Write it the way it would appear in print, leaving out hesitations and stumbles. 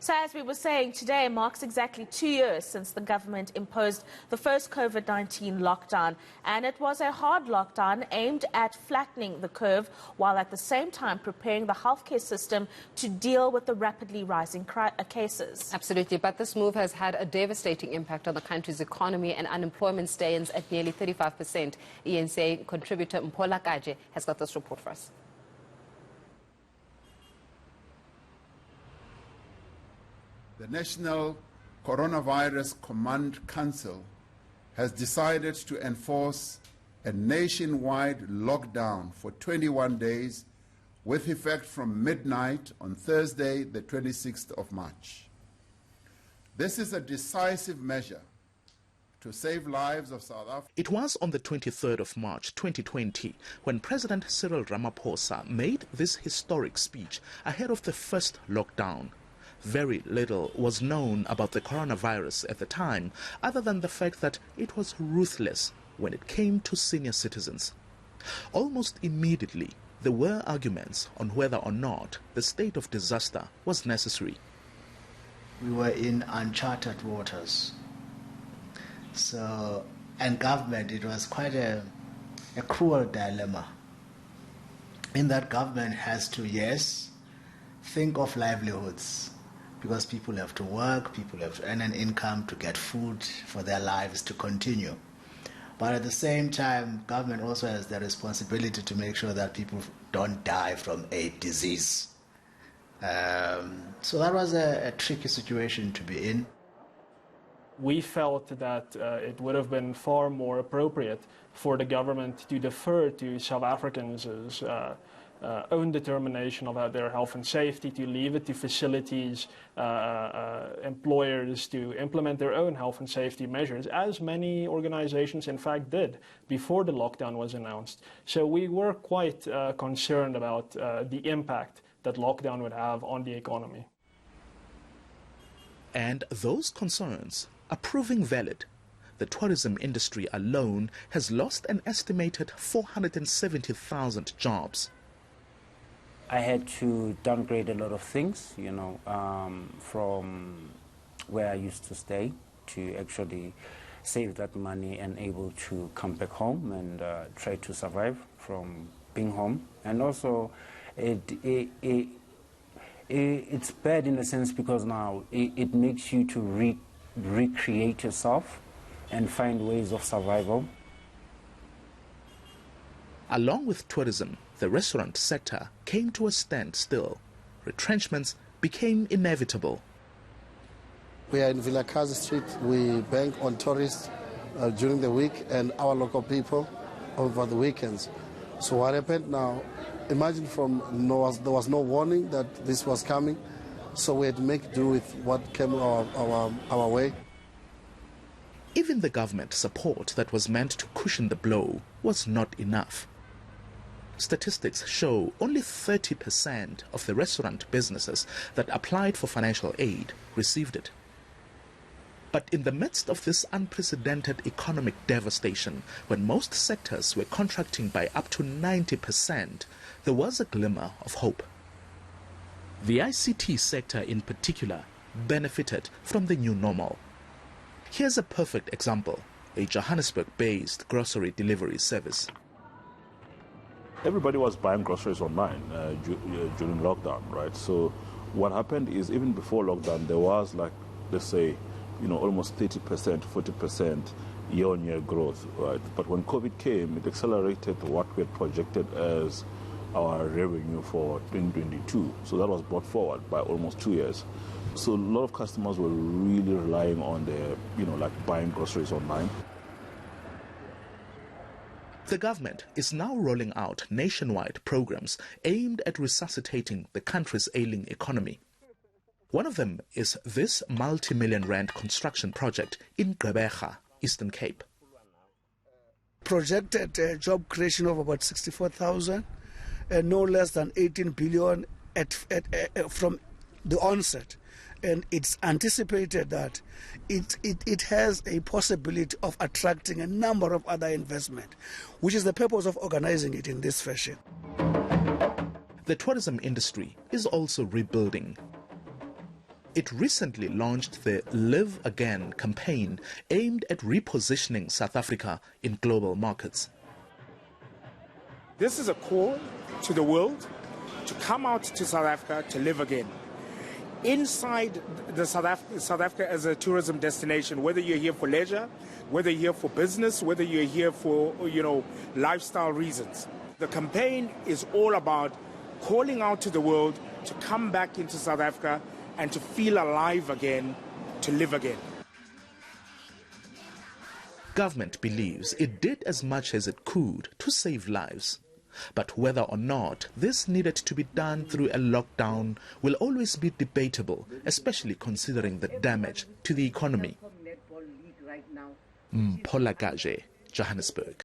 So as we were saying, today marks exactly 2 years since the government imposed the first COVID-19 lockdown. And it was a hard lockdown aimed at flattening the curve, while at the same time preparing the healthcare system to deal with the rapidly rising cases. Absolutely, but this move has had a devastating impact on the country's economy, and unemployment stands at nearly 35%. eNCA contributor Mpho Lakaje has got this report for us. The National Coronavirus Command Council has decided to enforce a nationwide lockdown for 21 days with effect from midnight on Thursday, the 26th of March. This is a decisive measure to save lives of South Africa. It was on the 23rd of March 2020 when President Cyril Ramaphosa made this historic speech ahead of the first lockdown. Very little was known about the coronavirus at the time, other than the fact that it was ruthless when it came to senior citizens. Almost immediately, there were arguments on whether or not the state of disaster was necessary. We were in uncharted waters. And government, it was quite a cruel dilemma. In that government has to, yes, think of livelihoods, because people have to work, people have to earn an income to get food for their lives to continue. But at the same time, government also has the responsibility to make sure that people don't die from a disease. So that was a tricky situation to be in. We felt that it would have been far more appropriate for the government to defer to South Africans' own determination about their health and safety, to leave it to facilities, employers to implement their own health and safety measures, as many organizations in fact did before the lockdown was announced. So we were quite concerned about the impact that lockdown would have on the economy. And those concerns are proving valid. The tourism industry alone has lost an estimated 470,000 jobs. I had to downgrade a lot of things, from where I used to stay to actually save that money and able to come back home and try to survive from being home. And also, it's bad in a sense because now it makes you to recreate yourself and find ways of survival. Along with tourism, the restaurant sector came to a standstill. Retrenchments became inevitable. We are in Vilakazi Street. We bank on tourists during the week and our local people over the weekends. So what happened now, imagine there was no warning that this was coming, so we had to make do with what came our way. Even the government support that was meant to cushion the blow was not enough. Statistics show only 30% of the restaurant businesses that applied for financial aid received it. But in the midst of this unprecedented economic devastation, when most sectors were contracting by up to 90%, there was a glimmer of hope. The ICT sector in particular benefited from the new normal. Here's a perfect example, a Johannesburg-based grocery delivery service. Everybody was buying groceries online during lockdown, right? So what happened is even before lockdown, there was let's say, almost 30%, 40% year-on-year growth, right? But when COVID came, it accelerated what we had projected as our revenue for 2022. So that was brought forward by almost 2 years. So a lot of customers were really relying on their, buying groceries online. The government is now rolling out nationwide programs aimed at resuscitating the country's ailing economy. One of them is this multi-million rand construction project in Gqeberha, Eastern Cape. Projected job creation of about 64,000, no less than 18 billion from the onset. And it's anticipated that it has a possibility of attracting a number of other investment, which is the purpose of organizing it in this fashion. The tourism industry is also rebuilding. It recently launched the Live Again campaign aimed at repositioning South Africa in global markets. This is a call to the world to come out to South Africa to live again. Inside the South Africa as a tourism destination, whether you're here for leisure, whether you're here for business, whether you're here for, lifestyle reasons. The campaign is all about calling out to the world to come back into South Africa and to feel alive again, to live again. Government believes it did as much as it could to save lives. But whether or not this needed to be done through a lockdown will always be debatable, especially considering the damage to the economy. Mpho Lakaje, Johannesburg.